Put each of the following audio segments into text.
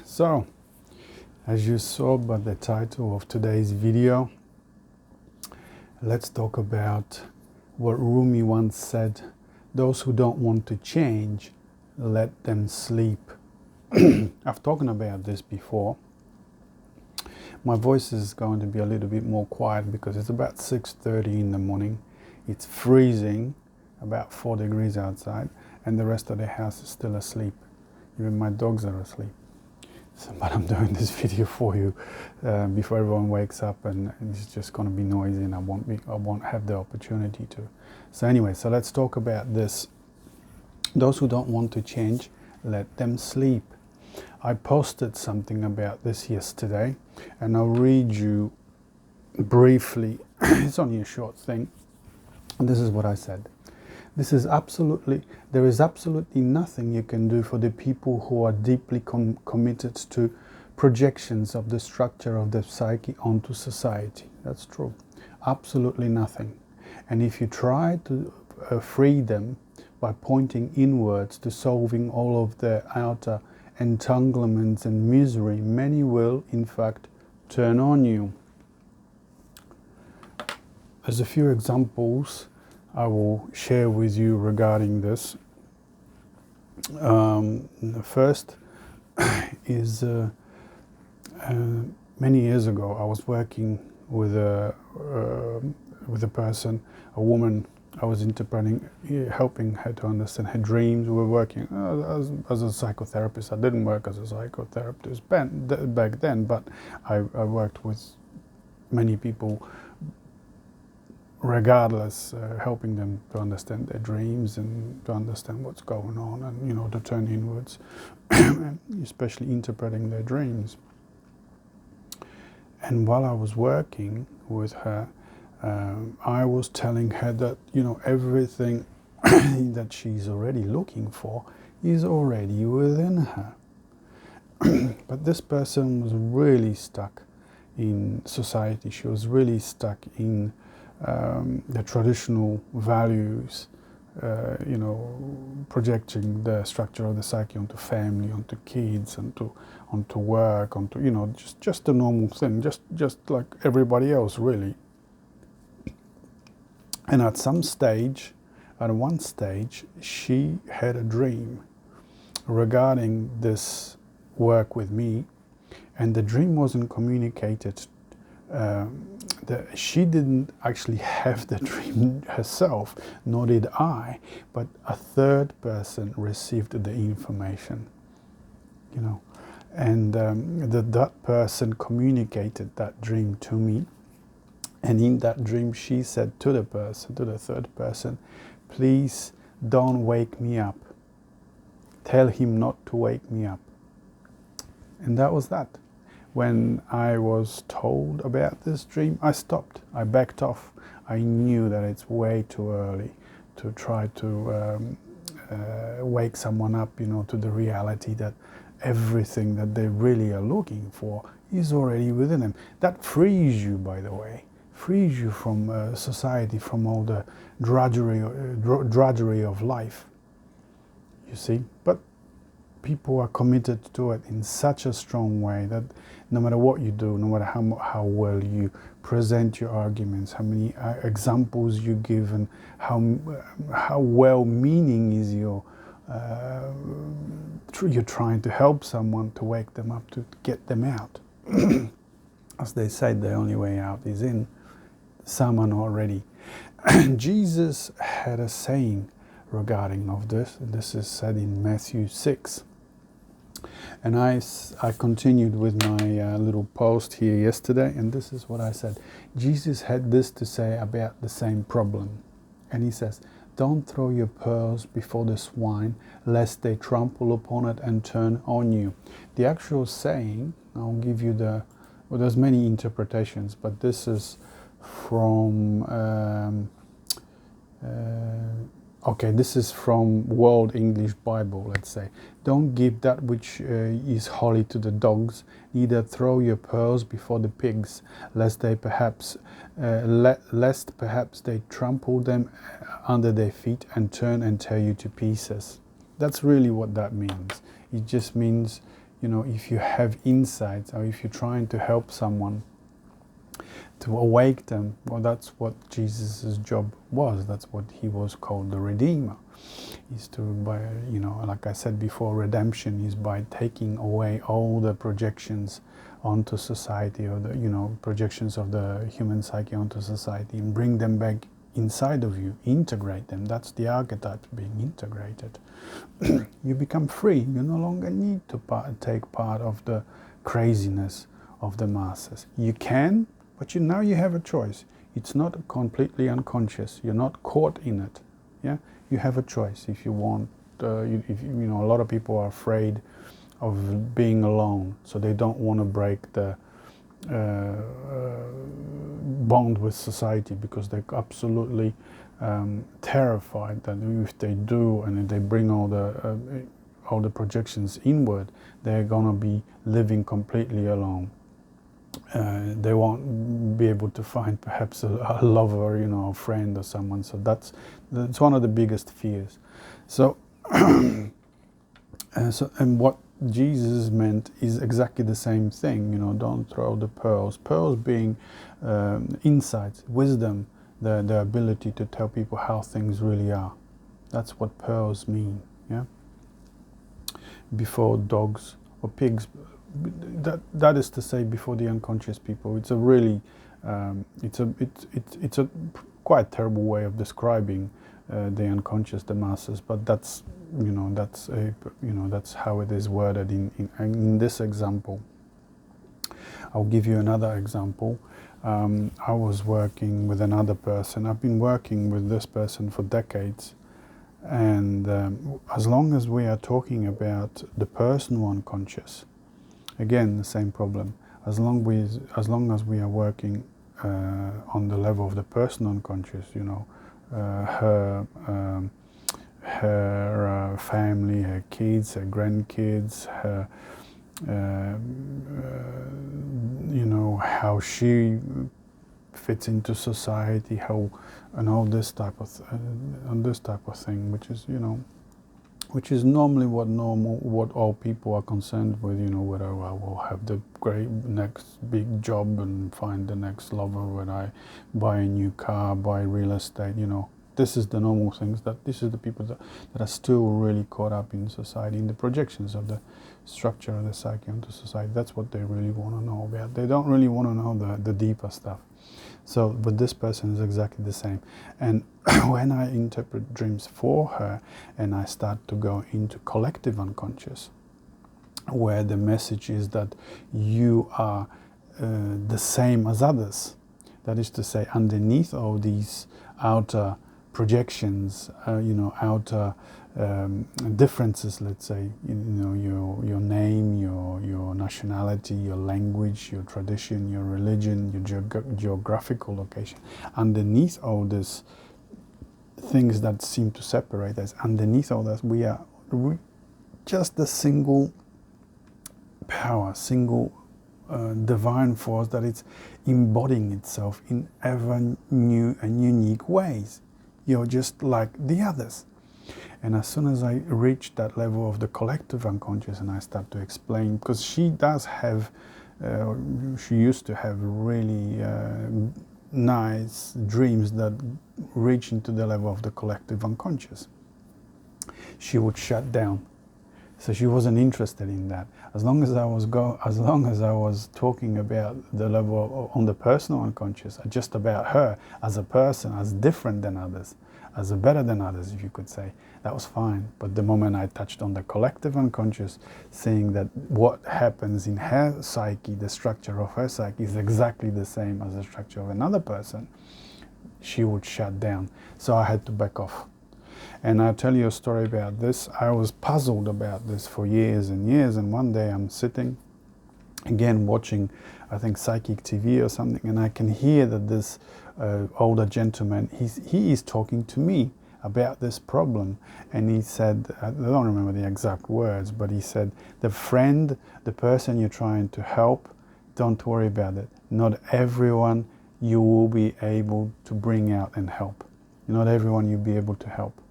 So, as you saw by the title of today's video, let's talk about what Rumi once said: those who don't want to change, let them sleep. I've talked about this before. My voice is going to be a little bit more quiet because it's about 6:30 in the morning. It's freezing, about 4 degrees outside, and the rest of the house is still asleep. Even my dogs are asleep. So, but I'm doing this video for you before everyone wakes up, and it's just going to be noisy, and I won't have the opportunity to. So anyway, so let's talk about this. Those who don't want to change, let them sleep. I posted something about this yesterday, and I'll read you briefly. It's only a short thing. And this is what I said. There is absolutely nothing you can do for the people who are deeply committed to projections of the structure of the psyche onto society. That's true. Absolutely nothing. And if you try to free them by pointing inwards to solving all of their outer entanglements and misery, many will, in fact, turn on you. There's a few examples I will share with you regarding this. The first is many years ago I was working with a person, a woman. I was interpreting, helping her to understand her dreams. We were working as a psychotherapist. I didn't work as a psychotherapist back then, but I worked with many people regardless, helping them to understand their dreams and to understand what's going on, and to turn inwards, especially interpreting their dreams. And while I was working with her, I was telling her that everything that she's already looking for is already within her. But this person was really stuck in society. She was really stuck in the traditional values, projecting the structure of the psyche onto family, onto kids, onto work, onto just a normal thing, just like everybody else, really. And at one stage, she had a dream regarding this work with me, and the dream wasn't communicated. She didn't actually have the dream herself, nor did I, but a third person received the information, and that person communicated that dream to me. And in that dream, she said to the third person, "Please don't wake me up. Tell him not to wake me up." And that was that. When I was told about this dream, I stopped. I backed off. I knew that it's way too early to try to wake someone up, to the reality that everything that they really are looking for is already within them. That frees you, by the way. Frees you from society, from all the drudgery of life, you see. But people are committed to it in such a strong way that no matter what you do, no matter how well you present your arguments, how many examples you give, and how well-meaning is you're trying to help someone, to wake them up, to get them out. As they say, the only way out is in. Some are not ready. Jesus had a saying regarding of this. This is said in Matthew 6. And I continued with my little post here yesterday, and this is what I said. Jesus had this to say about the same problem. And he says, "Don't throw your pearls before the swine, lest they trample upon it and turn on you." The actual saying, I'll give you there's many interpretations, but this is from this is from World English Bible, let's say. "Don't give that which is holy to the dogs, neither throw your pearls before the pigs, lest perhaps they trample them under their feet and turn and tear you to pieces." That's really what that means. It just means you know, if you have insights, or if you're trying to help someone, to awake them, well, that's what Jesus' job was. That's what he was called, the Redeemer. Is to, by, you know, like I said before, redemption is by taking away all the projections onto society, or the, you know, projections of the human psyche onto society, and bring them back inside of you, integrate them. That's the archetype, being integrated. You become free. You no longer need to take part of the craziness of the masses. You can, but now you have a choice. It's not completely unconscious. You're not caught in it. Yeah, you have a choice if you want. If you know, a lot of people are afraid of being alone, so they don't want to break the bond with society, because they're absolutely terrified that if they do, and if they bring all the projections inward, they're gonna be living completely alone. They won't be able to find perhaps a lover, you know, a friend or someone. So that's one of the biggest fears. So, and what Jesus meant is exactly the same thing. You know, don't throw the pearls. Pearls being insights, wisdom, the ability to tell people how things really are. That's what pearls mean. Yeah. Before dogs or pigs. That is to say, before the unconscious people. It's a really, it's a quite terrible way of describing the unconscious, the masses. But that's, you know, that's how it is worded in this example. I'll give you another example. I was working with another person. I've been working with this person for decades. And as long as we are talking about the personal unconscious, again, the same problem. As long as we are working on the level of the personal unconscious, you know, her family, her kids, her grandkids, her, you know, how she fits into society, how, and all this type of thing, which is, you know, which is normally what all people are concerned with, you know, whether I will have the great next big job and find the next lover, when I buy a new car, buy real estate, you know. This is the normal things, this is the people that are still really caught up in society, in the projections of the structure of the psyche onto society. That's what they really want to know about. They don't really want to know the deeper stuff. So, but this person is exactly the same. And when I interpret dreams for her, and I start to go into collective unconscious, where the message is that you are the same as others. That is to say, underneath all these outer projections, you know, outer differences, let's say, you know, your name, your nationality, your language, your tradition, your religion, your geographical location. Underneath all these things that seem to separate us, underneath all that, we are just a single power, single divine force that is embodying itself in ever new and unique ways. You're just like the others. And as soon as I reach that level of the collective unconscious, and I start to explain, because she does have, she used to have really nice dreams that reach into the level of the collective unconscious, she would shut down. So she wasn't interested in that. As long as I was talking about the level on the personal unconscious, just about her as a person, as different than others, as a better than others, if you could say, that was fine. But the moment I touched on the collective unconscious, saying that what happens in her psyche, the structure of her psyche, is exactly the same as the structure of another person, she would shut down. So I had to back off. And I'll tell you a story about this. I was puzzled about this for years and years, and one day I'm sitting, again watching, I think, psychic TV or something, and I can hear that this older gentleman, he is talking to me about this problem. And he said, I don't remember the exact words, but he said, the friend, the person you're trying to help, don't worry about it. Not everyone you will be able to bring out and help. Not everyone you'll be able to help.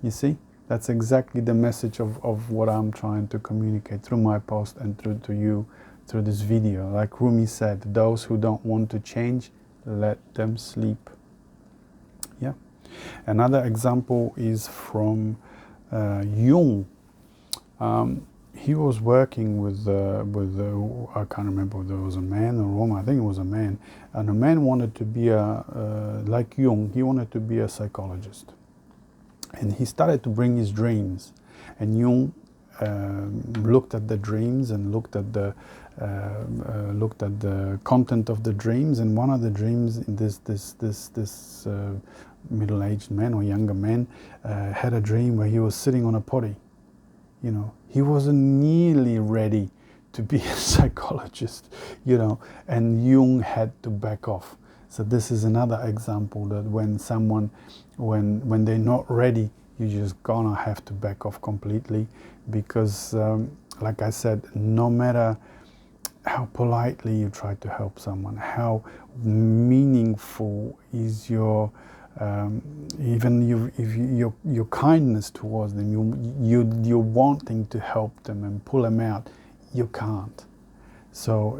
You see? That's exactly the message of what I'm trying to communicate through my post and through to you through this video. Like Rumi said, those who don't want to change, let them sleep. Yeah. Another example is from Jung. He was working with I can't remember if it was a man or a woman. I think it was a man, and the man wanted to be like Jung. He wanted to be a psychologist, and he started to bring his dreams. And Jung looked at the dreams and looked at the content of the dreams. And one of the dreams, this middle-aged man or younger man had a dream where he was sitting on a potty. You know, he wasn't nearly ready to be a psychologist, you know, and Jung had to back off. So this is another example that when someone, when they're not ready, you're just gonna have to back off completely, because like I said, no matter how politely you try to help someone, how meaningful is your even your kindness towards them, you're wanting to help them and pull them out, you can't. So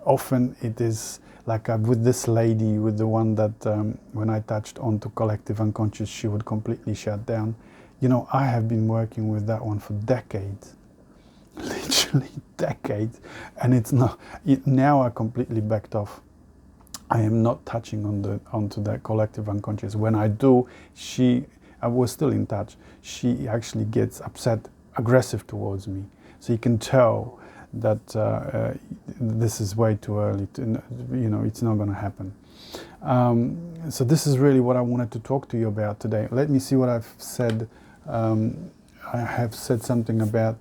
often it is like with this lady, with the one that when I touched onto collective unconscious, she would completely shut down. You know, I have been working with that one for decades, literally decades, and it's not. Now I completely backed off. I am not touching onto that collective unconscious. When I do, I was still in touch. She actually gets upset, aggressive towards me. So you can tell that this is way too early. You know, it's not going to happen. So this is really what I wanted to talk to you about today. Let me see what I've said. I have said something about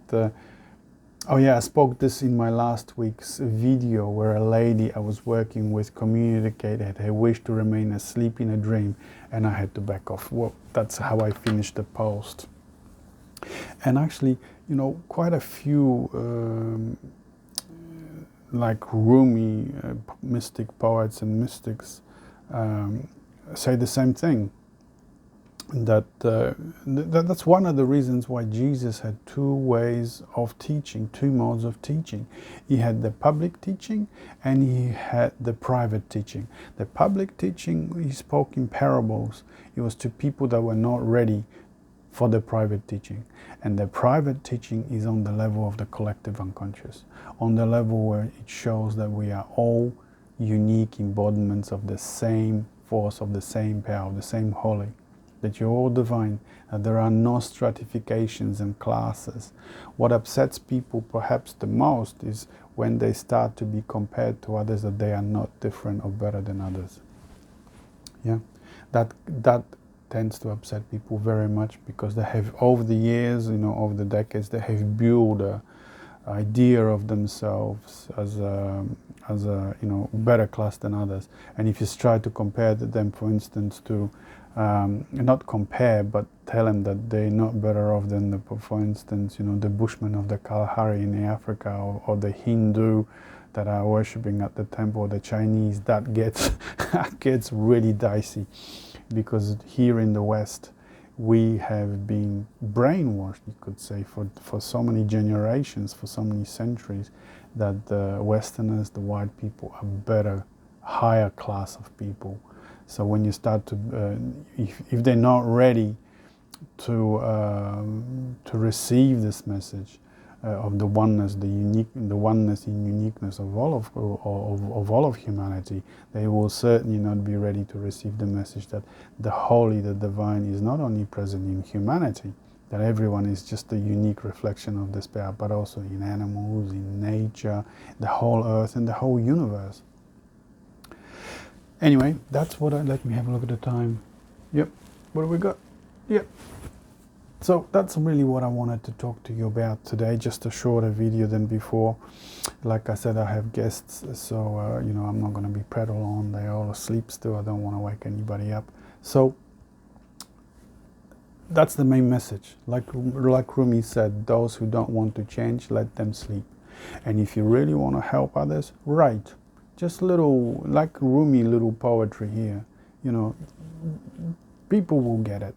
oh yeah, I spoke this in my last week's video, where a lady I was working with communicated her wish to remain asleep in a dream, and I had to back off. Well, that's how I finished the post. And actually, you know, quite a few like Rumi, mystic poets and mystics say the same thing. That's one of the reasons why Jesus had two ways of teaching, two modes of teaching. He had the public teaching and he had the private teaching. The public teaching, he spoke in parables. It was to people that were not ready for the private teaching. And the private teaching is on the level of the collective unconscious, on the level where it shows that we are all unique embodiments of the same force, of the same power, of the same holy. That you're all divine, that there are no stratifications and classes. What upsets people perhaps the most is when they start to be compared to others, that they are not different or better than others. Yeah, that tends to upset people very much, because they have, over the years, you know, over the decades, they have built a idea of themselves as a you know, better class than others. And if you try to compare them, for instance, to not compare, but tell them that they're not better off than for instance, you know, the Bushmen of the Kalahari in Africa, or the Hindu that are worshipping at the temple, or the Chinese, that gets gets really dicey, because here in the West we have been brainwashed, you could say, for so many generations, for so many centuries, that the Westerners, the white people, are better, higher class of people. So when you start to, if they're not ready to receive this message of the oneness, the oneness and uniqueness of all of humanity, they will certainly not be ready to receive the message that the holy, the divine, is not only present in humanity, that everyone is just a unique reflection of this power, but also in animals, in nature, the whole earth and the whole universe. Anyway, that's what let me have a look at the time. Yep, what do we got? Yep. So that's really what I wanted to talk to you about today, just a shorter video than before. Like I said, I have guests, so you know, I'm not going to be prattle on. They're all asleep still. I don't want to wake anybody up. So that's the main message. Like Rumi said, those who don't want to change, let them sleep. And if you really want to help others, write. Just little, like Rumi, little poetry here. You know, people will get it.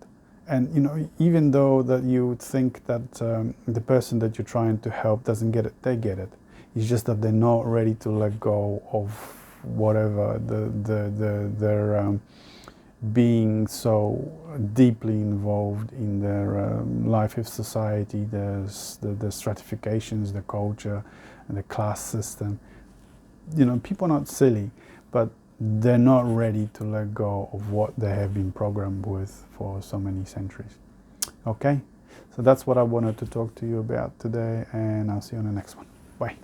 and you know, even though that you would think that the person that you're trying to help doesn't get it, they get it. It's just that they're not ready to let go of whatever their being so deeply involved in their life of society, the stratifications, the culture, and the class system. You know, people are not silly, but they're not ready to let go of what they have been programmed with for so many centuries. Okay, so that's what I wanted to talk to you about today, and I'll see you on the next one. Bye.